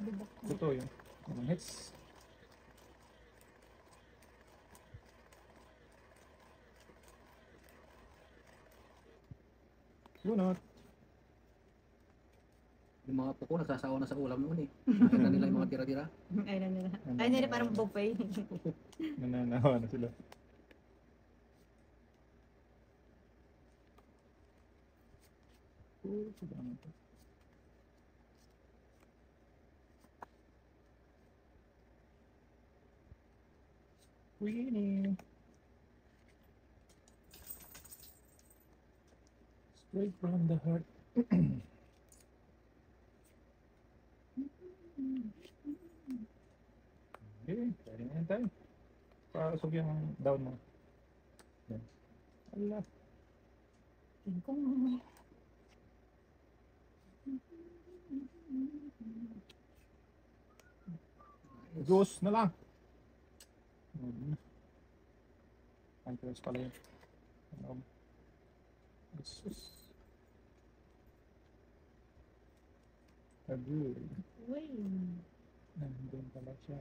diba? Totoo yun. Anong hits? Lunot. Yung mga puko nagsasawa na sa ulam noon eh. Ayaw na nila yung mga tira-tira. Ay na nila. Ay nila parang buffet. Nananawa na sila. Sobrang ito. Queenie. Straight from the heart. Okay, pwede na yan tayo. Pasok yung down mo. Yan. Ala. Tingkong. Ghost na lang. Antlers pala yun. Jesus. Agul. Uy. Nandun pala siya.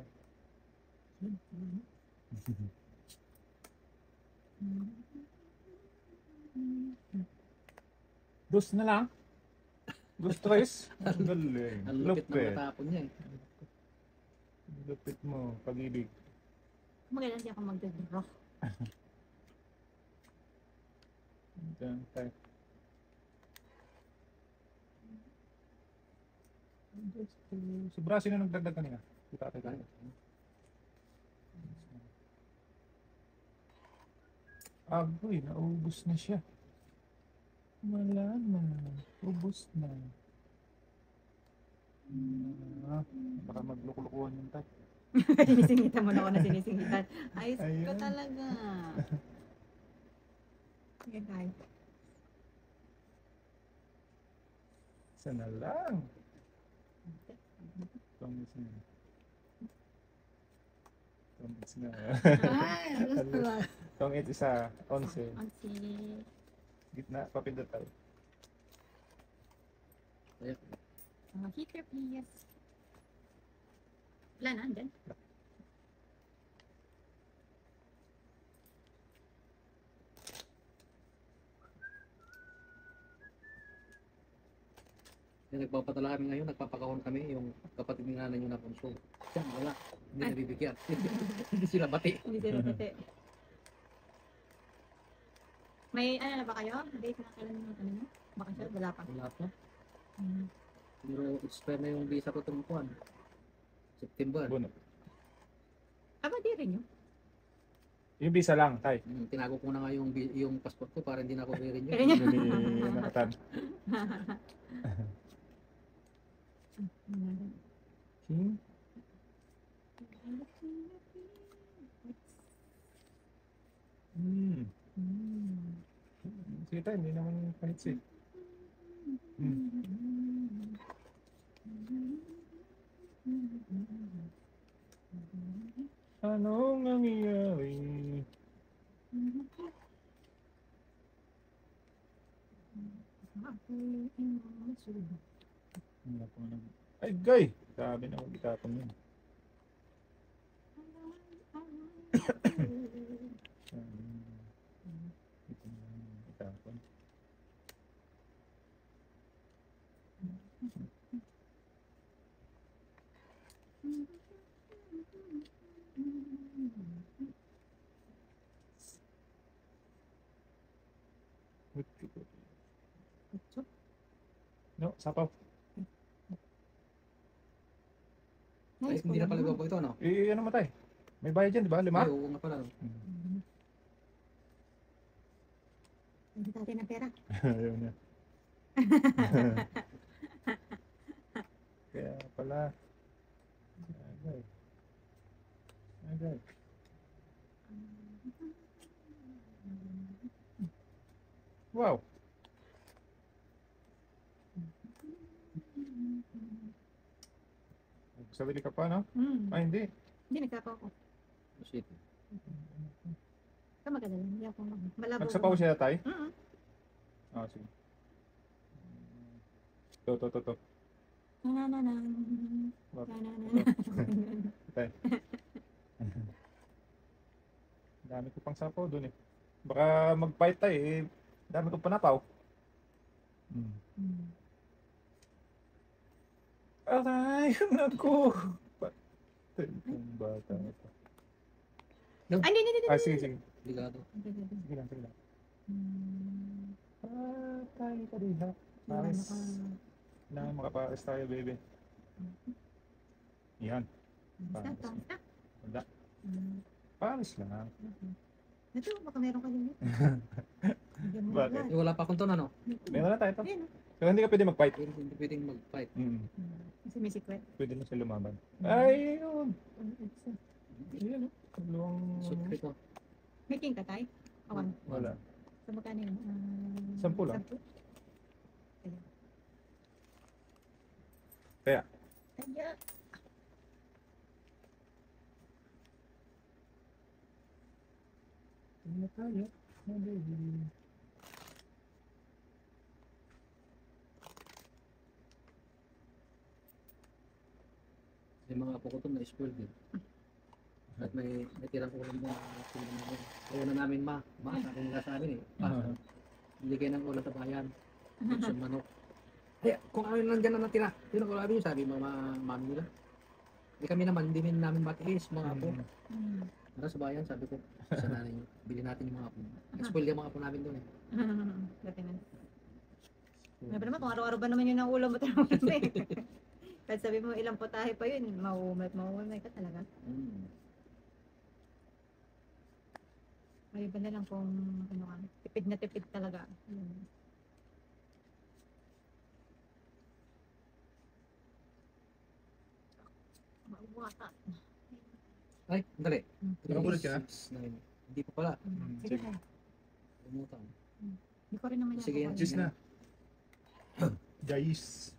Dos na lang. Dos tres. Ang galing. Ang lupit ng matapon niya eh. Lupit mo, pag-ibig. Magalang di ako magdodoro. Diyan tayo. Si Brasi na nagdagdag kanina. Kita tayo. Agoy, naubos na siya. Wala na. Ubos na. Baka maglukulukuhan yung tayo. Sinisingitan mo na ako na sinisingitan. Ayos ka Ayan. talaga. Sige tayo. Isa na lang. Promise na. Promise na. Ay, gusto ba? Tong 8 isa, 11. Ansi. Gitna, papindot tayo. Ayan. Heater please. Wala na, andyan. Yung nagpapatala kami ngayon, nagpapakahon kami, yung kapatid ni nanay yung napunso. Yan, wala. Hindi Ay. nabibigyan. Hindi sila bati. Hindi sila pati. May ano na ba kayo? Date na kailan yung ano mo? Baka siya, wala pa. Wala pa. Hmm. Pero expire na yung visa ko tumukuan. September. Buno. Aba, di rin yun. Yung visa lang, tay. Tinago ko na nga yung passport ko para hindi na ako re-renew. Pero niya. Hindi nakatan. King? Hmm. Sige tayo, hindi naman kahit si. Anong nangyayari? Wala po nang... Ay, gay! Sabi na huwag itapon yun. Ito na lang itapon. No, sapaw. Ay, hindi na pala po ito, no? Eh, ano matay? May bayad dyan, di ba? 5? Ay, oo nga pala. Hindi natin ng pera. Ayaw niya. Kaya pala. Agay. Agay. Wow. Sabili ka pa, no? Ay, hindi. Hindi, nagsapaw ko. Shit. Ikaw maganda lang. Hindi ako malabo. Nagsapaw siya, tay? Mm-mm. Ah, sige. To. Na na na. What? Na na na. Okay. Dami ko pang sapaw doon eh. Baka mag-fight tayo eh. Dami ko panapaw. Hmm. Aray, naku. Patay itong bata ito. Ay, hindi, hindi, Ah, hindi. sige, sige. Ligado. Sige lang, sige lang. Hmm. Patay ka rin ha. Wala Pares. na ka. Kailangan makapares tayo, baby. Yan. Basta, basta. Wala. Hmm. Pares lang. Ito, baka meron ka din dito. Bigyan mo Bakit? agad. Wala pa akong ton, ano? Meron na tayo ito. Ayan, oh. Pero hindi ka pwede mag-fight. Hindi pwedeng mag-fight. Kasi may secret. Pwede na siya lumaban. Ay, yun. Ano, it's, Ayan, oh. Dalawang... Secret, oh. may king ka tayo? Awan. Wala. So, magkano yun? 10 lang. 10? Ayan. Kaya. Kaya. Ano tayo? Oh, baby. Yung mga apo ko to na-spoiled din. At may tirang ulam na sila namin. Kaya na namin sabi nila sa amin eh. Hindi kayo ng ulam sa bayan. Sa manok. Kaya kung ano nandyan na natira, yun ang ulam yun, sabi mga mami nila. Hindi kami naman, hindi namin matiis mga apo. Hmm. Tara sa bayan, sabi ko, sa nanay niyo, bilhin natin yung mga apo. Spoiled yung mga apo namin doon eh. Dati na. Sabi naman, kung araw-araw ba naman yun ang ulam mo talaga eh. Kahit sabi mo ilang potahe pa yun, mauumay ka talaga. Mm. May iba na lang kung ano ka, tipid na tipid talaga. Mauwata. Ay, dali. Nakabulit ka na? 6, 9. Hindi pa pala. Sige Sige. na. Lumutan. Hindi ko rin naman Sige, yan. Cheese na. Jais.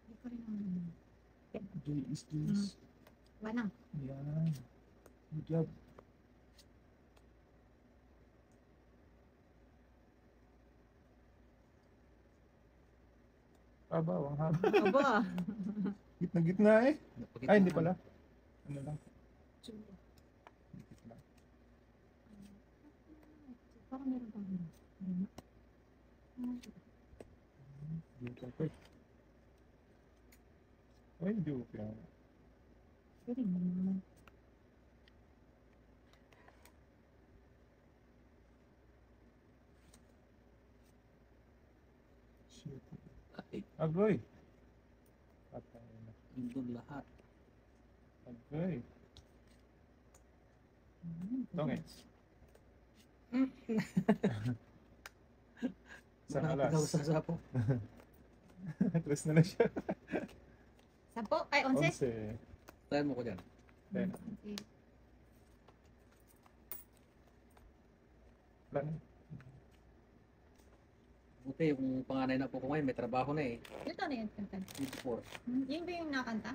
Hindi ko rin naman. Jais, jais. Wanang. Yan. Good job. Abaw, ang haba. Aba. Gitna-gitna eh. Ay, hindi pala. Ano lang. Gitna. Parang meron pa. Dito ko. Ay, joke yan. Pwede mo naman. Shit. Ay, Agoy. Patay na. doon lahat. Agoy. Tongits. Isang Daw alas. sa sapo. Tres na lang siya. 10? Ay, 11? 11. Tayan mo ko dyan. Ten. Okay. Wala na. Buti yung panganay na po ko ngayon, may trabaho na eh. Ito na yan, kanta. 24. Yun ba yung nakanta?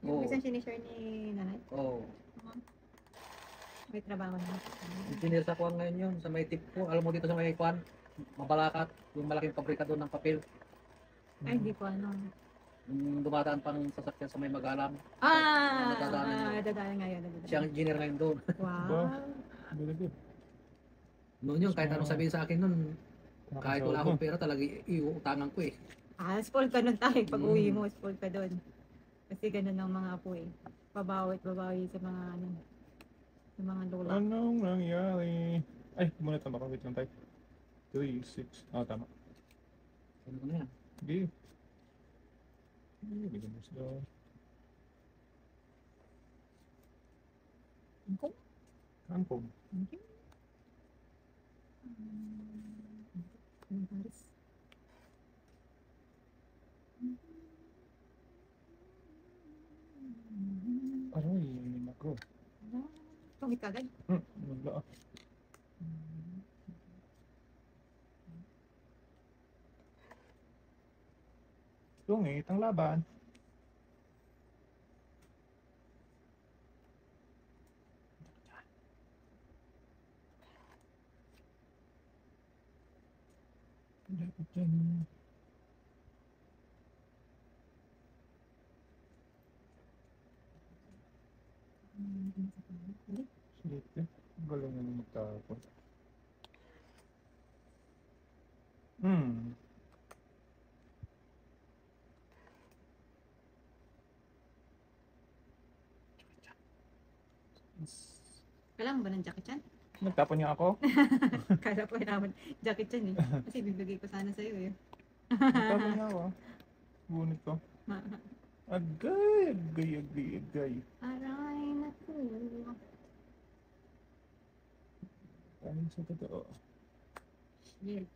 Oo. Yung isang sinishare ni nanay? Oh, May trabaho na. engineer sa kuwan ngayon yun, sa may tip ko. Alam mo dito sa may kuwan, Mabalakat, yung malaking pabrika doon ng papel. Ay, hindi ko ano. Yung dumadaan pang sasakyan sa may Magalang. Nadadaanan yun. nadadaanan ngayon. Siya ang engineer ngayon doon. Wow. Very good. Noon yun, kahit anong sabihin sa akin noon, kahit wala akong pera talaga iuutangan ko eh. Spoiled ka nun tayo. Pag uwi mo, spoiled ka doon. Kasi ganun ang mga apo eh. Babawi sa mga ano. Sa mga lola. Anong nangyari? Ay, muna tama ka. Wait lang tayo. 3, 6. Ah, tama. Ano ko na yan? Sige. Bigyan mo sila. Kung? Kampong. Thank you. Paris. Aray, yun ako. Tungit ka agad? Wala ah. Tungit ang laban. Dapat yan. Sweet eh. Ang galing naman magtapon. Hmm. Kailangan ba ng Jackie Chan? Nagtapon niya ako. Kala ko kailangan Jackie Chan eh. Kasi bibigay ko sana sa'yo eh. Nagtapon niya ako. Gunit ko. Agay, agay, agay, agay. Aray naku. Ano sa totoo? Yes.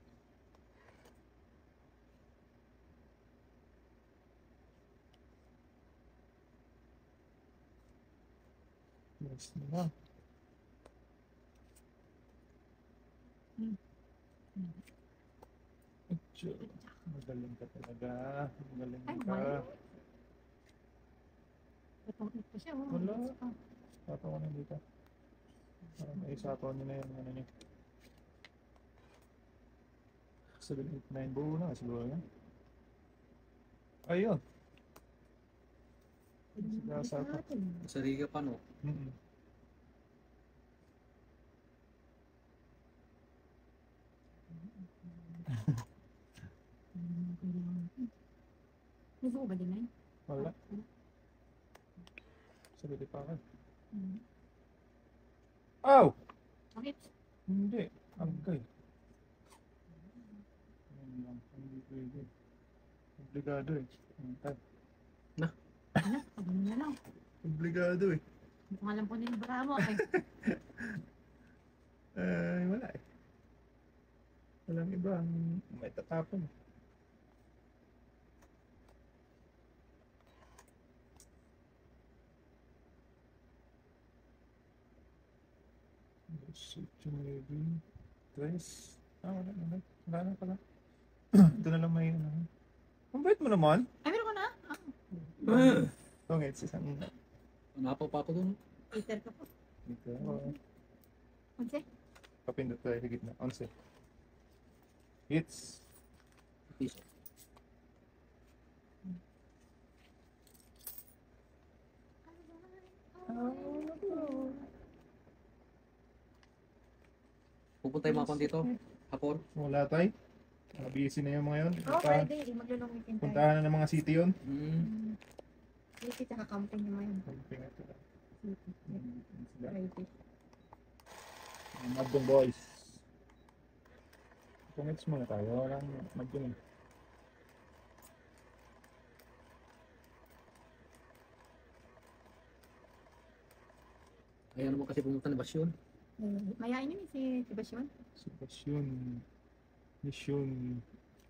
Yes na. Atyo. Magaling ka talaga. Magaling Ay, ka. mali. Itong ito siya. Oh. Wala. Sapaw ko na dito. Parang ay sapaw niyo na yun. Ano niyo. 7, 8, 9 buo na. Siguro yan. Ayun. Sapaw. Sa Riga pa, no? Mm-mm. May buo ba din na yun? Wala. Sabi pa ka. Aw! Bakit? Hindi. Agay. Yan lang. Hindi pwede. Obligado eh. Antay. Ano? Pagano na lang. Obligado eh. Mukhang alam ko na yung bara mo eh. Ay, wala eh. Walang iba ang may tatapon. Sityo maybe. Tres. Wala na. Wala na pala. Ito na lang may ano. Ang bait mo naman. Ay, meron ko na. Tongits, isang Napaw pa ako dun. Peter ka po. dito. Unse? Kapindot tayo sa gitna. 11. Hits. Piso. Pupunta yung mga kon dito. Hapon. Wala tayo. Busy na yung mga yun. Oo, pwede. Maglulong weekend tayo. Puntahan na ng mga city yun. City tsaka camping naman yun. Camping ito lang. City. Sila. Friday. Mga Madong boys. Connects muna tayo. Walang Madong. Ayaw naman kasi pumunta na Basyon. Mayain yun eh, si Sebastian. Sebastian. Mission.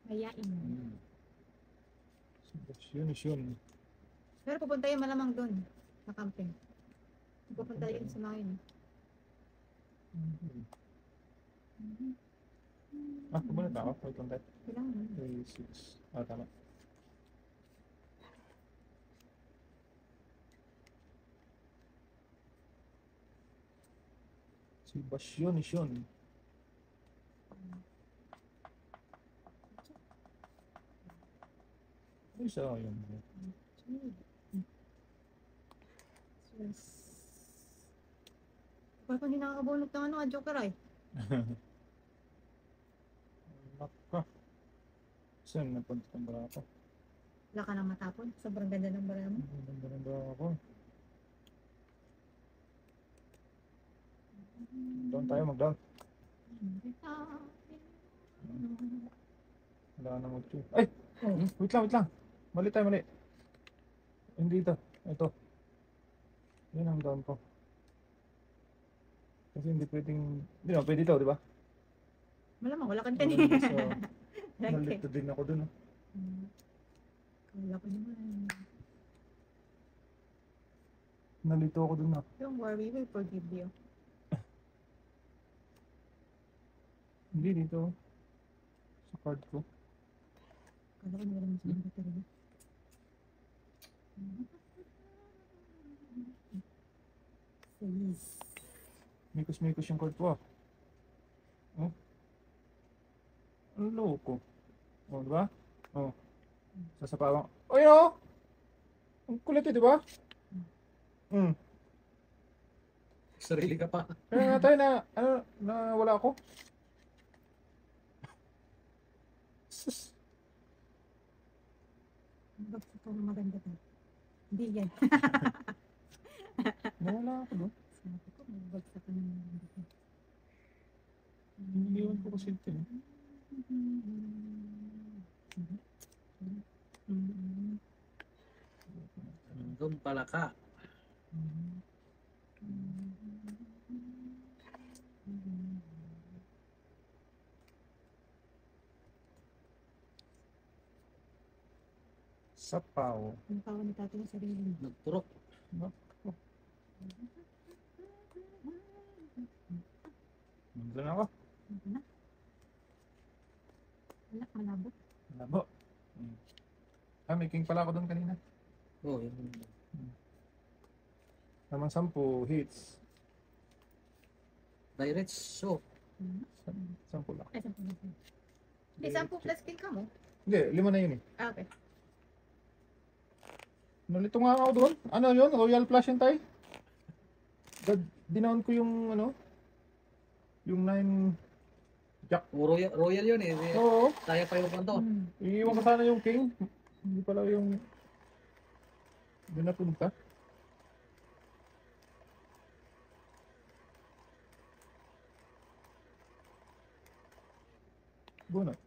Mayain. Mission. Pero pupunta yun malamang doon. Sa camping. Pupunta yun sa mga yun. Pumunta na ako. Wait lang tayo. Kailangan. 3, 6. Tama. Sebastian. Ay, isa yun. Yes. Parang hindi nakakabunot ng ano, Joker ay. Naka. Saan napunta ng bara ako? Wala ka nang matapon. Sobrang ganda ng bara mo. Ganda ng bara ako. Down tayo, mag-down. Wala ka na mag-chew. Ay! Wait lang. Mali. Hindi ito. Ito. Yan ang down ko. Kasi hindi pwedeng... Hindi naman, pwede ito, di ba? Malamang, wala kang So, tanin. nalito din ako dun. Wala ko naman. Nalito ako dun. Don't worry, we will forgive you. Hindi dito. Sa card ko. Kala ko na mas mga talaga. Please. Mikos yung card ko. Oh. Ang loko. Oh, di ba? Oh. Sasapawang. Oh, yun oh! Ang kulit eh, di ba? Sarili ka pa. Kaya nga tayo na, wala ako. Sus. Bagsak ko maganda to. Hindi yan. Nawala ako doon. Sabi ko, may bagsak ka ng maganda to. Iniwan ko kasi ito. Doon pala ka. Sapaw. Ang tawa ni tatay yung sarili niya. Nagturok. Nandun ako. Ano na? Wala, malabo. Labo. May king pala ako doon kanina. Oh, yun. Naman 10 hits. Direct so. 10 lang. Ay, 10 na. Hindi, 10 plus king ka mo. Hindi, 5 na yun eh. Ah, okay. Nalito nga ako doon. Ano yun? Royal Flush yun tayo? Dinown ko yung yung 9 jack. Royal yun eh. Oo. Tayo pa yung kanto. Iiwan ko sana yung king. Hindi pala yung doon napunta. Bunot.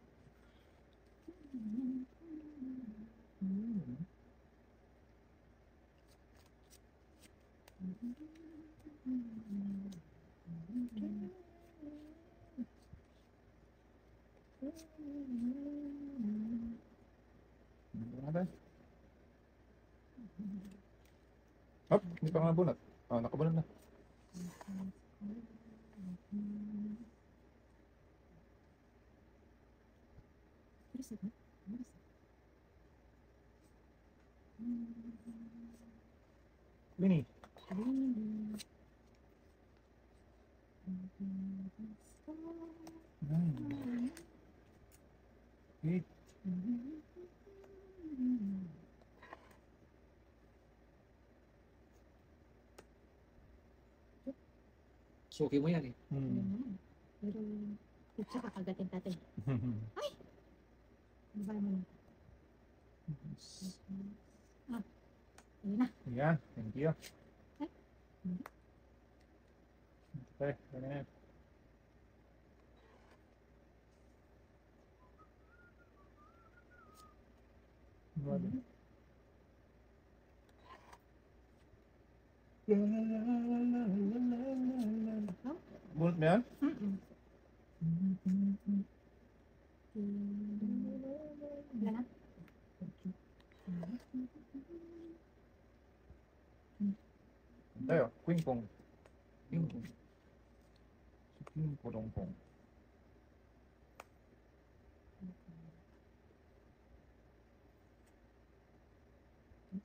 Hop, hindi pa nga bunot. Nakabunot na. Reset na? Reset. Winnie. Nine. 8. Suki mo yan eh. Pero, ito kakagatin tatay. Ano ba naman? Ayun na. Yan, thank you. Ay. Okay, ganyan. Bunot mo yan? Wala na? Tayo, queen pong. Yung Queen pong pong.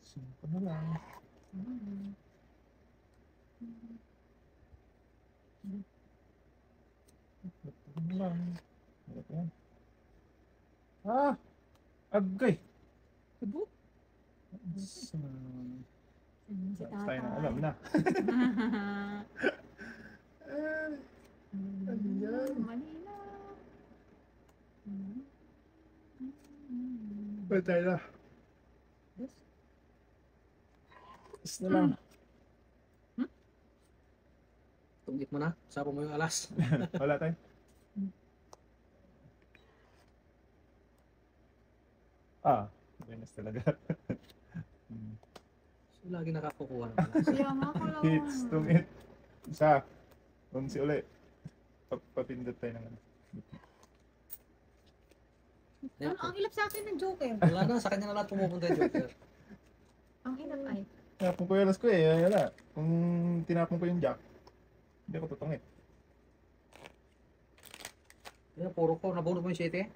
Simple na lang. Simple na lang. Yan. Agay. Ibu. Si Tatay. tayo na alam na. Ano yan? Manila. Pwede tayo na. Yes. Is na lang. tungit mo na. Sapo mo yung alas. Wala tayo. Venus talaga. So, lagi nakakukuha ng alas. Kaya nga ko lang. Hits, tungit. Isa. Unsi uli. Papindot tayo ng ano. Ang ilap sa akin ng Joker. Wala na, sa kanya na lahat pumupunta yung Joker. Ang hilap ay. Tinapon ko yung alas ko eh. Wala. Kung tinapon ko yung jack, hindi ako tutungit. Kaya puro ko, nabunod mo yung city.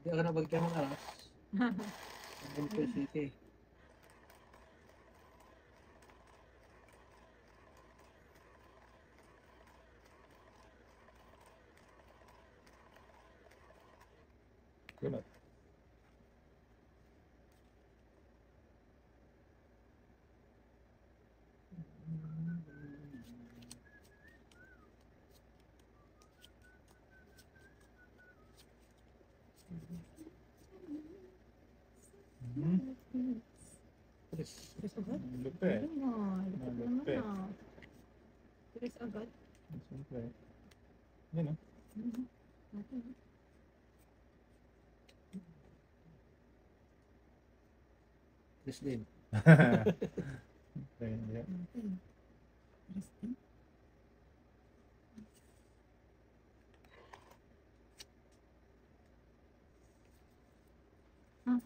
Hindi ka nabagyan ng alas. Nabunod ko yung city. Ganun. Hmm. Chris. Tres agad? Lupit. Ayun na. Lupit naman Lupit. na. Tres agad. Siyempre. Yan o. Mhm. Natin. Chris din. Hindi. Natin. Tres din. Ah,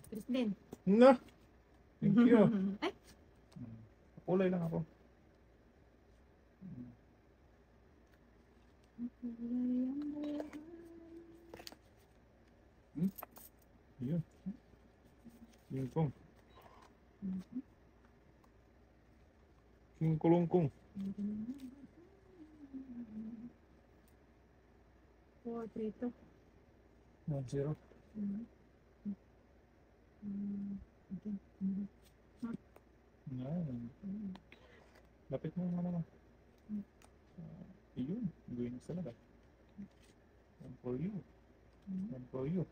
tres din. No. Thank you. Ay, Kulay lang ako. Yun. King Kong. King Kulungkong. 4, 3, 2. 1-0. Okay. Yan. Lapit mo yung ano mo. Yun. Gawin na talaga. One for you. One for you.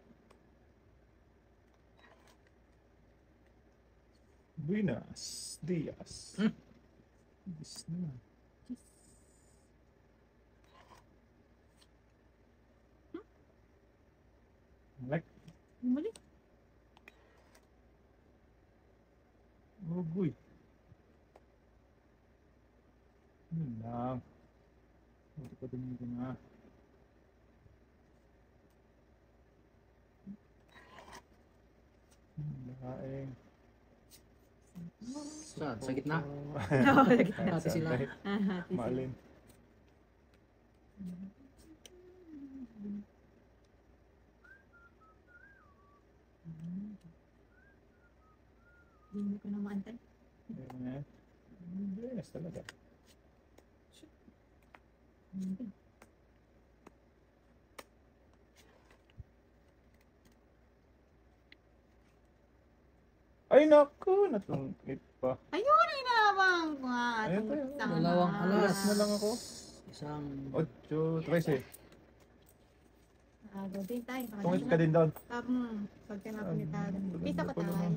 Buenas Dias. Yes na. Like, Mali. oh boy. Yun lang. Hindi pa din ito na. Laing. Saan? Sa gitna? Oo, sa gitna. Hati sila. Ah, hati sila. Maalin. Hindi mo ka na maantay. Ayan. Buenas talaga. Hindi. Ay naku, natungkit pa. Ayun, ay nabang ko nga. Ayun pa yun. Dalawang alas. Alas na lang ako. Isang 8-13. Agaw din tayo. Tungkit ka din doon. Pag tinapon ni tayo. Pisa pa Maganda tayo. naman.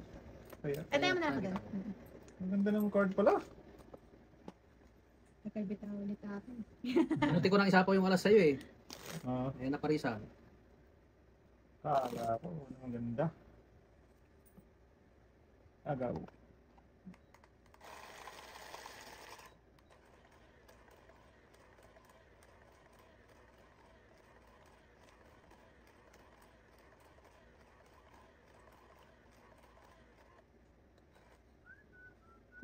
Kaya, Ay, tayo mo na ako doon. ang ganda ng card pala. Nakaibit ako ulit ako. Buti ko nang isapaw yung alas sa'yo eh. Ah, Eh, naparisan. kala ko, ang ganda. Agaw.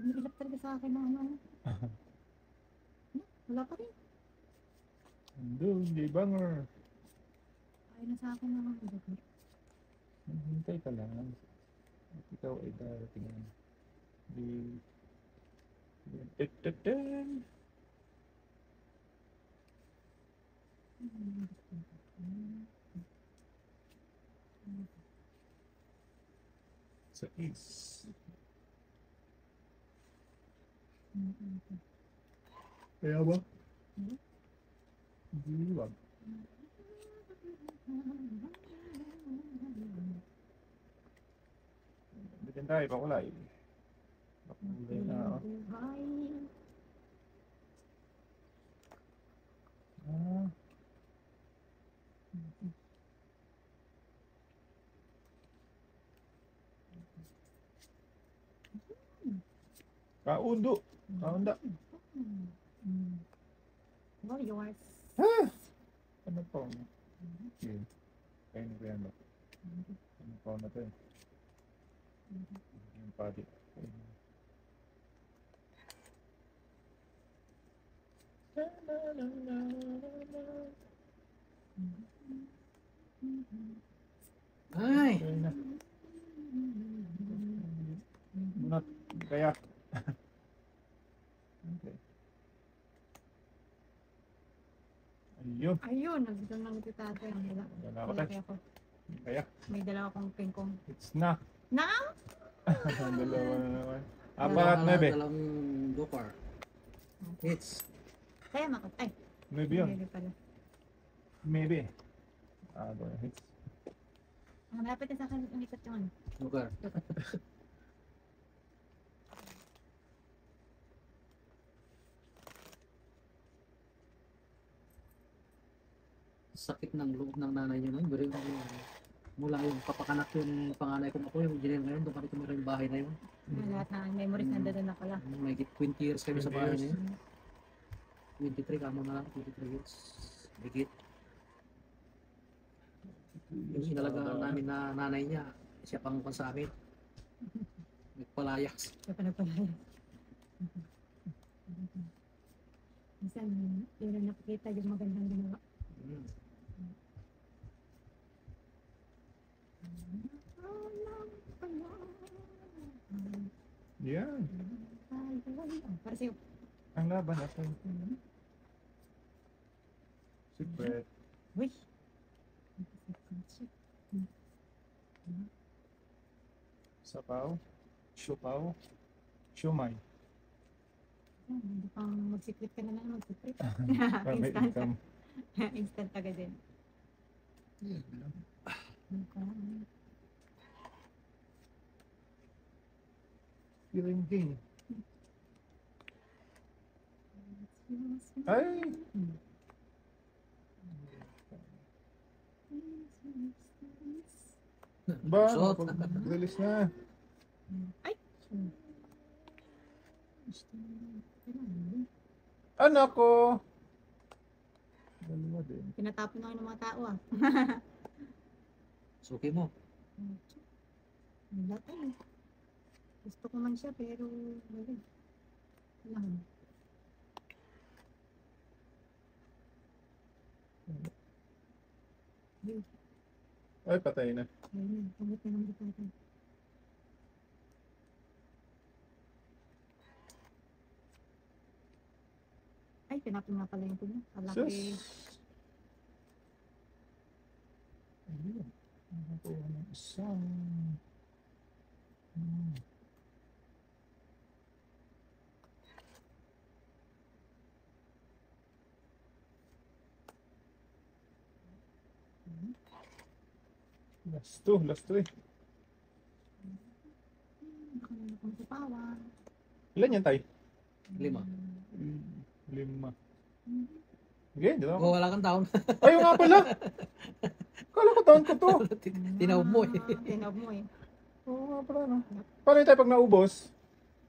Umilap talaga sa akin ng ano. Wala pa rin. Andun, di banger. Ayaw na sa akin ng ano. Hintay ka lang. At ikaw ay darating na. Di... Tut-tut-tun. Sa is. Kaya ba? Hindi wag. Bitin tayo, pakulay. Pakulay na ako. Buhay. Ah. Kaundo. Kaunda. Well, yours. Ano po? Okay. Kaya na ba yan ba? Ano po na to eh? Yung padi. Ay! Okay na. Not kaya. Okay. Ayun. Ayun, nagdang lang ito tayo. Wala. Wala ako Wala tayo. kaya ako. Kaya. May dala akong pingkong. It's na. Na? Dalawa na naman. Dalawa- 4-9. Dalawang Gopar. Hits. Kaya makot. Ay, Maybe yun. hindi pala. Maybe. Go hits. Malapit na sa akin umikat yung ano. Lugar. Sakit ng loob ng nanay niya noon. Pero mula yung kapakanak yung panganay kong ako, yung engineer ngayon, doon kami tumira yung bahay na yun. Lahat na memories nandun na pala. May 20 years kami sa 20 bahay years. na yun. 23 kamo na lang, 23 years. Higit. Yung inalagaan namin na nanay niya, siya pang sa amin. Nagpalayas. Siya pa nagpalaya. Minsan, yun ang nakikita yung magandang ginawa. Mm. Yan. Para sa'yo. Ang laban natin. Secret. Uy! Sapaw. Siopaw. Siomay. Hindi pang mag-secret ka na lang, mag-secret. Para may Instant. income. Instant agad din. Feeling game. Ay! Ba? Suot. Release na. Ay! Anak ko! Dalawa din. Pinatapon na ng mga tao ah. Suki mo. Wala tayo. Gusto ko man siya pero wala. Wala. Ay, patay na. Ayun, pangit na naman dito. Ay, tinapon nga pala yung puno. Kalaki. Sus! Ayun. Nakakuha ng isang... Last two eh. Nakalimutan kong tupawan. Ilan yan, tay? 5. 5. Okay, di ba? Oh, wala kang taon. Ayaw nga pala! Kala ko taon ko to. Tinawag mo eh. Tinawag mo eh. Oo nga pala, no? Paano yung tayo pag naubos?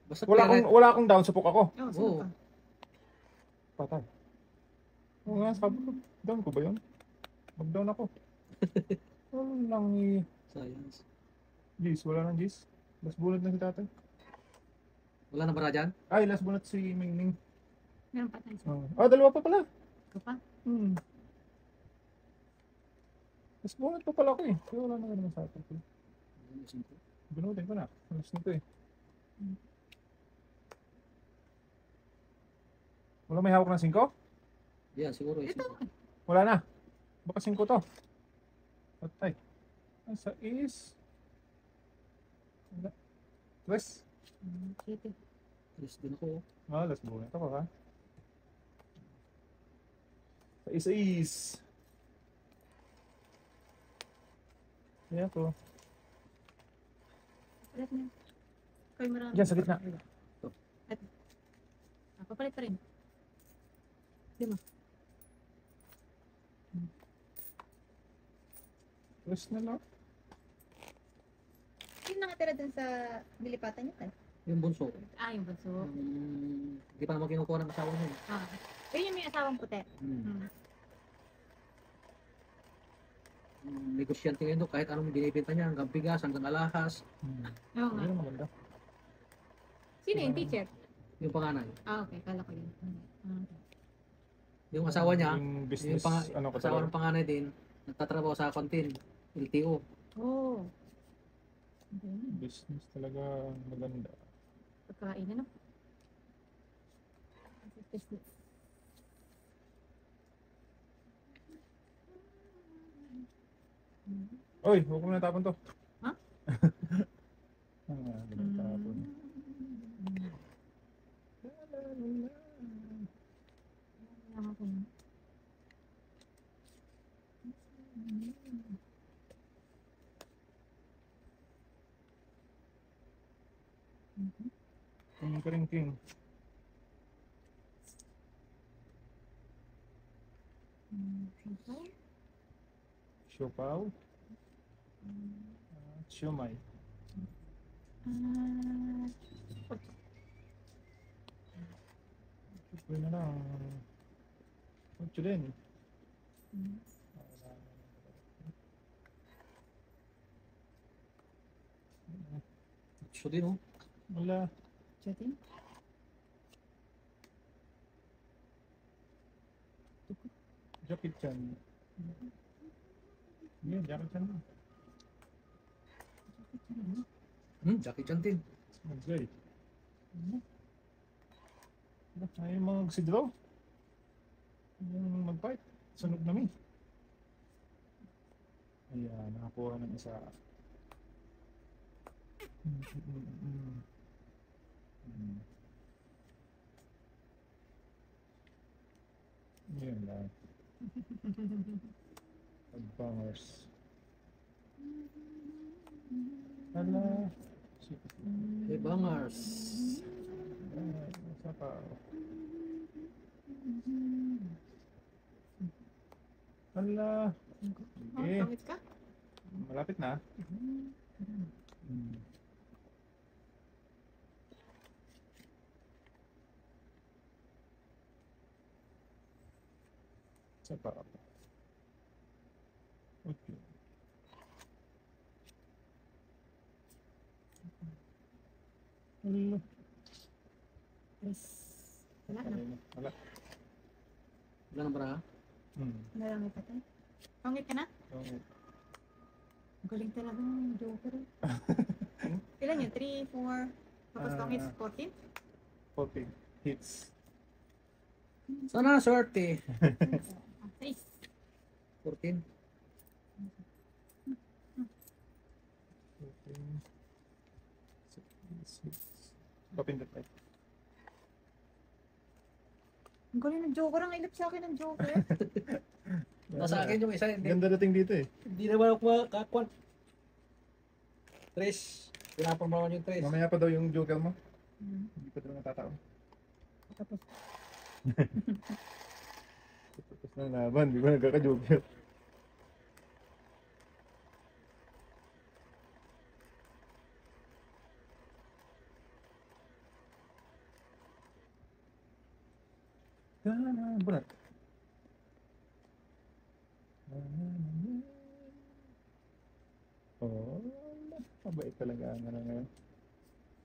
Basta Wala akong down, supok ako. Oo, sino Oo. ka? Patay. Oo nga, sabi ko, down ko ba yun? Mag-down ako. Wala nang Science. Gis, wala nang Gis. Last bunot na si tatay. Wala na ba dyan? Ay, last bunot si Mingning. Meron pa tayo. Dalawa pa pala. Ikaw pa? Last bunot pa pala ako eh. Kaya wala na naman sa atin. Bunutin ko na. Last nito eh. Wala may hawak ng 5? Yan, siguro. Ito. Wala na. Baka 5 to. Patay. Sa is... Wala. Tres. City. Yes, din ako. Last bunot ako ha. Sa is... Kaya to. Papalit na. Ikaw yung marami. Diyan, sa gitna. Papalit pa rin. 5. Tres na lang. Sino nakatira dun sa nilipatan niyo tayo? Yung bunso. Yung bunso. Hindi pa naman kinukuha ng asawa niya. Yun yung may asawang puti. Negosyante ngayon doon, kahit anong binibenta niya, hanggang bigas, hanggang alahas. Oo nga. Ayun, maganda. Sino yung teacher? Yung panganay. Okay. Kala ko yun. Yung asawa niya, Yung business, yung ano ko asawa talaga. ng panganay din, nagtatrabaho sa kantin, LTO. Oh. Okay. Business talaga maganda. Pagkain ano? Business. Oy, huwag mo na tapon to. Ha? Tapon. King ka rin, king. Siopaw. Siomay. Ito na lang. Ito din. So din, oh. Wala. Chatin? Jackie Chan. Yan, Jackie Chan. Jackie Chan din. Okay. Ayaw mag-sidraw. Yung mag-fight. Sunog namin. Ayan, nakakuha ng isa. Yun lang. Pagbangers. Hala. Hey, bangers. Isa pa. Hala. Oh, Okay. pangit ka? Malapit na. Isa pa. Okay. Hala. Yes. Wala na. Wala. Wala na ba? Wala lang ito. Pangit ka na? Okay. Ang galing talaga ng Joker. Ilan yun? 3, 4, tapos pangit 14? 40 hits. Sana swerte. 3. 14. 14. Papindot tayo. Ang galing ng Joker. Ang ilip sa akin ng Joker. Nasa akin yung isa. Hindi, Ganda dating dito eh. hindi naman ako makakuan. Tres. Pinapromote yung tres. Mamaya pa daw yung joker mo. Hindi pa daw natataon. Tapos, Tapos ng laban, di ba nagkaka-joker? Bunat. Oh, mabait talaga ang ano ngayon.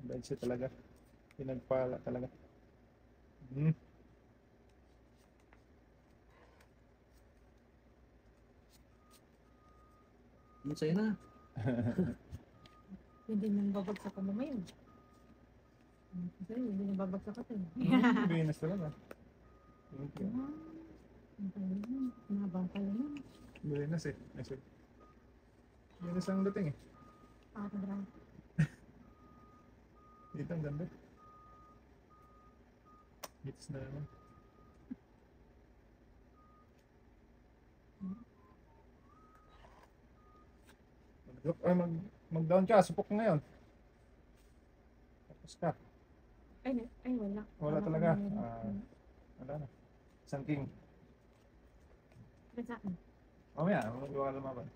Mabait siya talaga. Pinagpala talaga. Masaya na. hindi nang babagsak ka mo ngayon. Kasi hindi nang babagsak ka tayo. Venus talaga. Thank you. Nabang pala yun. Venus eh. Nice. Venus ang dating eh. Pakatagran. Dito ang ganda. Hits na naman. Mag-down ka, supok ka ngayon. Tapos ka. Ay, wala. Wala talaga. Wala na. Isang king. Sa akin. Mamaya, magawa ka lumaban.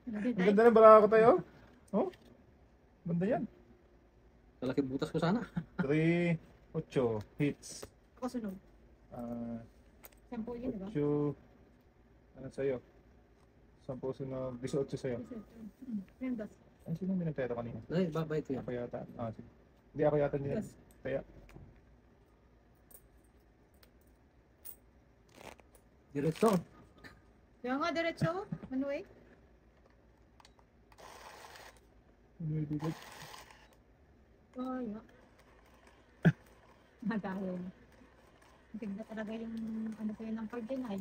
Hindi Ang tayo. ganda ng barako tayo. Oh? Ganda yan. Kalaki butas ko sana. 3, 8 hits. Ako sunod. 10 yun, diba? 8, ano sa'yo? 10 sunod, 18 sa'yo. Yan, das. Ay, sino may nagtero kanina? Ay, babay ko yan. Ako yata. Sige. Hindi ako yata nila. Yes. Kaya, Diretso. Kaya nga, diretso. Ano eh? dito. Oh, yeah. Dahil. Tignan talaga yung ano sa'yo ng card din ay.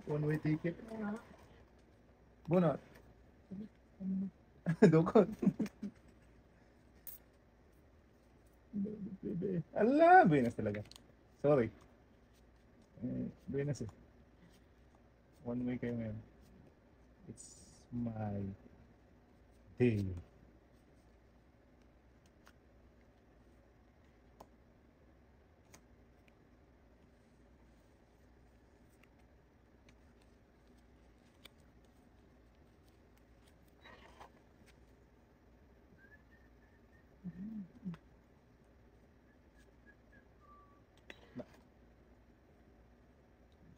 One-way ticket. Kaya, Bunot. ano, Dukot. Ala, Venus talaga. Sorry. Venus eh. One way kayo ngayon. It's my Hey.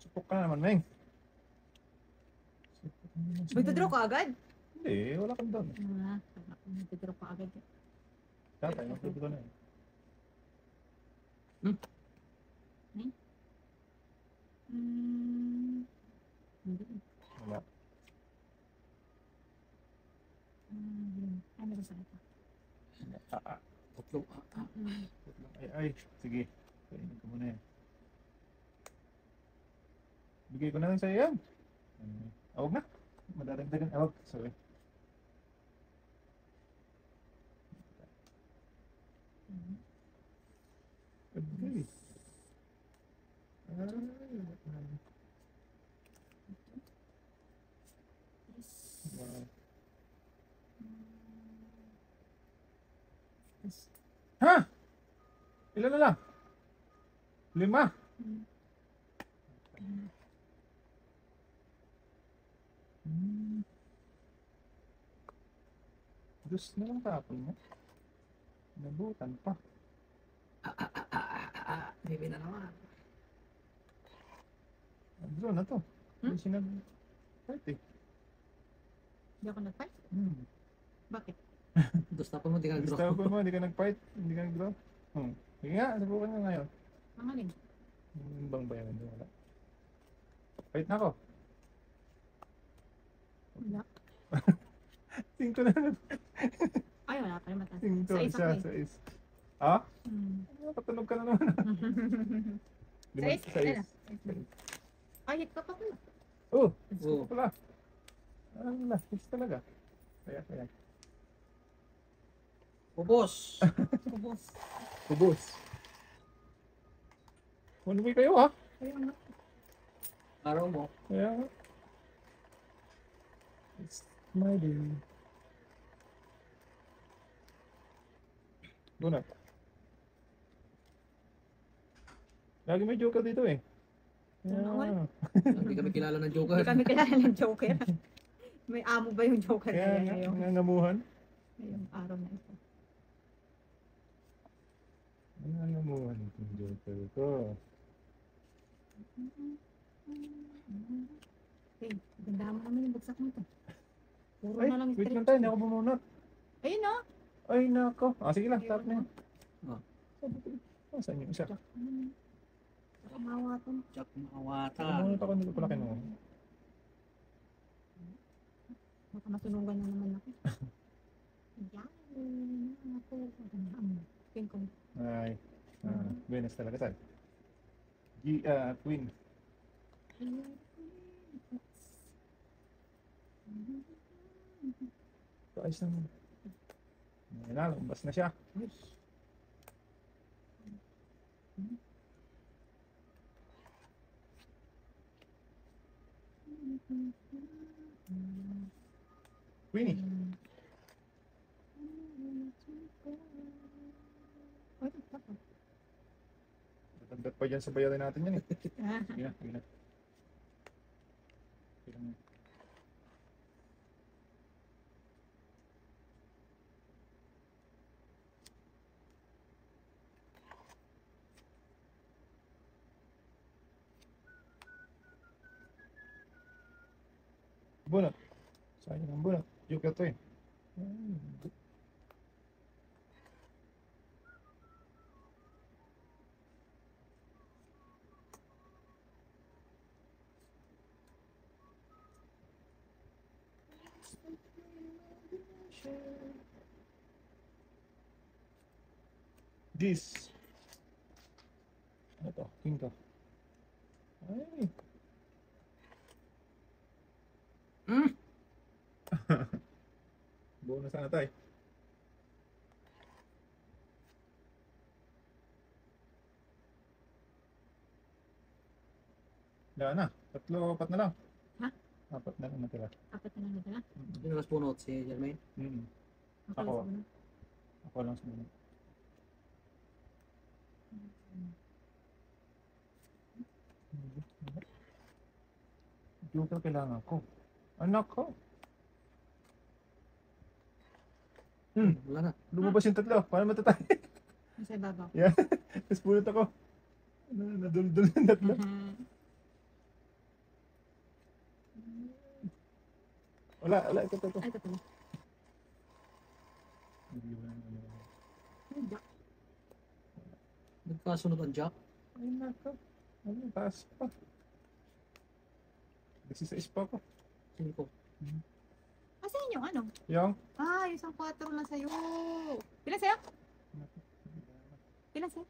Supok ka na naman, Meng. Supok ka naman sa Magdodro ka agad? Hindi, wala kang doon. Magdodro ka agad. Tatay, magdodro na yun. Hindi. Wala. Ano ba sa ito? Putlong. Ay, sige. Kainin ko muna yan. Bigay ko na lang sa'yo yan. Awag na. Madadagdagan. Awag. Sorry. Okay. Wow. Ha? Ilan na lang? 5? Diyos na lang tapon mo. Nabutan pa. Maybe na naman. Draw na to. Hindi siya nag-fight eh. Hindi ako nag-fight? Bakit? Gusto pa mo, di ka Gusto nag-draw. ko mo, hindi ka nag-fight, hindi ka nag-draw. Sige nga, subukan nga ngayon. Ang alin? Yung bang bayan doon wala. Fight na ako. Wala. Tingko na lang. Ay, wala pa rin mataas. Tingko Sa isa siya ko sa is. Ha? Hmm. Nakatunog ka na naman. Sa isa? Sa is. Ay, hit ka pa pala. Oh, Oo. pala. Ala, hits talaga. Kaya. Ubos. Ubos. Ubus. Manumay kayo ha? Ayun nga. Araw mo. Kaya nga. It's my day. Bunot. Lagi may joker dito eh. Ano, Hindi kami kilala ng Joker. Hindi kami kilala ng Joker. May amo ba yung Joker Kaya kaya nga, ngayong nangangamuhan. araw na ito? Nangangamuhan itong joker ko. Okay, ganda mo naman yung bagsak mo to. Puro Ay, na lang wait straight. lang tayo, hindi ako bumunot. Ayun na. Ay, nako. Sige lang, tap na yan. Ah. Saan yung isa? Kamawatan. Jack Mawata. Bumunot ako, hindi ko pala kinuha. Baka masunugan na naman ako. Yan. Ako. Pin ko. Ay, Venus talaga saan? Queen. So, ayos naman. Ayan na, lumabas na siya. Queenie. Ay, tako. Natagdat pa dyan sa bayarin natin yan eh. Ah, Sige na, sige na. Sige na. Bunot. Sayang ang bunot. Joker to eh. This. Ano to? King to. Ay. Bonus sana tayo. Wala na. 3, 4 na lang. Ha? Apat na lang natira. Apat na lang nila. Yung last punot si Jermaine. Mm. Ako. Ako. Ako. Ako lang sa mga. Joker kailangan ko. Anak ko. Wala na. Lumabas yung tatlo. Paano matatay? Nasa ibabaw. Tapos pulot ako. Nadul-dul yung tatlo. Wala. Ito. Ay, ito pala. Ay, Jack. Nagkasunod ang jack. Ay, nako. Ano, taas pa. 16 pa ako. 5. Asan yung ano? Yung? Ah, yung isang 4 na sa'yo. Pila sa'yo? Pila sa'yo?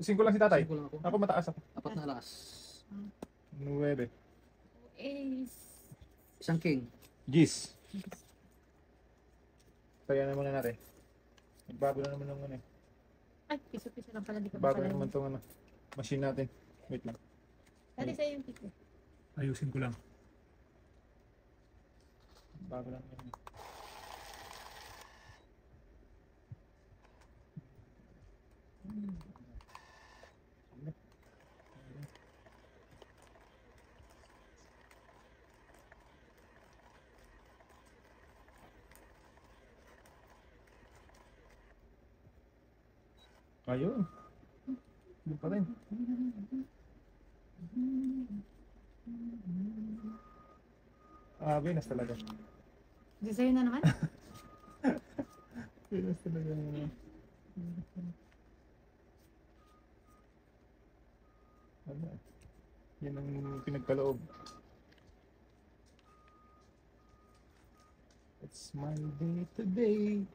5 lang si tatay. 5 lang ako. Ako mataas ako. 4 na alas. 9. Ace. Isang king. Gis. Kaya naman na natin. Nagbago na naman ng ano eh. Ay, piso-piso lang pala. Di ko Bago pala. naman tong ano, machine natin. Wait lang. Dati sa'yo yung piso. Ayusin ko lang. Bago lang yun. Ayun. Yun pa rin. Venus talaga. Di sa'yo na naman? Venus talaga. Ano? Yan ang pinagkaloob. It's my day today.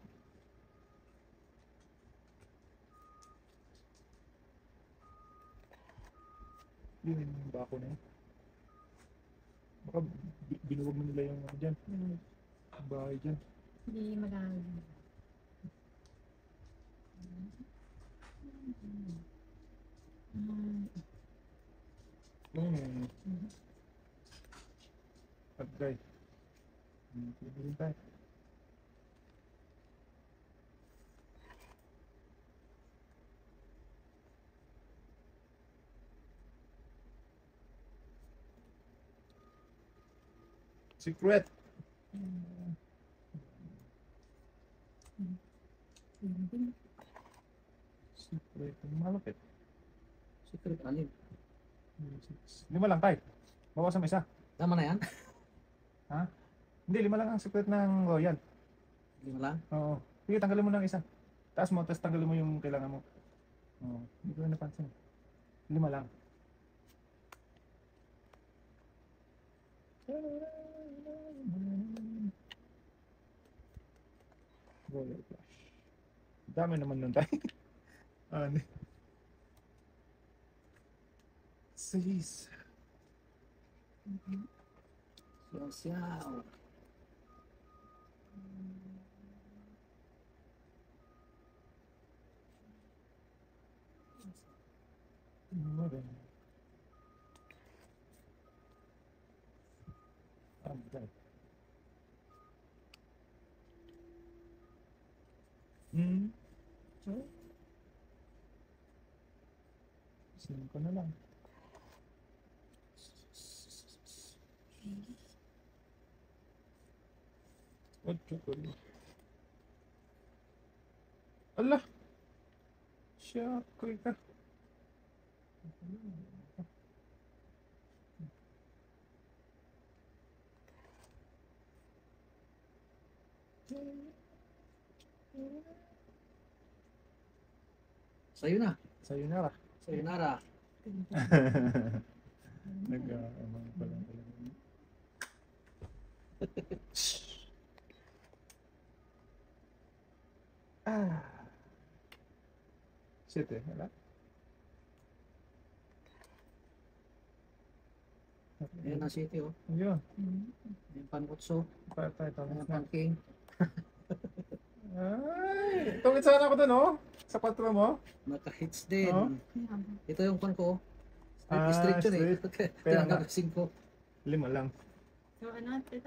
Yun yung bako na yun. Baka binuwag mo nila yung ano dyan. Yung bahay dyan. Hindi magaling. Pagkay. Pwede rin tayo. Secret. Secret. Malapit. Secret anim. 5 lang tayo. Bawasan mo isa. Tama na yan? Hindi, 5 lang ang secret ng Royal. 5 lang? Oo. Sige, tanggalin mo ng isa. Taas mo, tapos tanggalin mo yung kailangan mo. Oo. Hindi ko na napansin. 5 lang. Royal Flash. Dami naman nun tayo. Ano? 6. Siyaw. Sinin ko na lang. Allah! Siya, kuy ka. Sa'yo na. Sayonara. Sayonara. Nag-aamang pa lang talaga. Shit eh, wala? Ayan ang city, oh. Ayun, Ayan pankotso. tayo, Ayan na. panking. Ay, tungit sana ako dun, oh. Sa 4 mo. Naka-hits din. Oh. Ito yung pan ko, oh. Ah, Straight yun eh. straight. Kaya Tinanggap nga. 5. 5 lang. So ano, tayo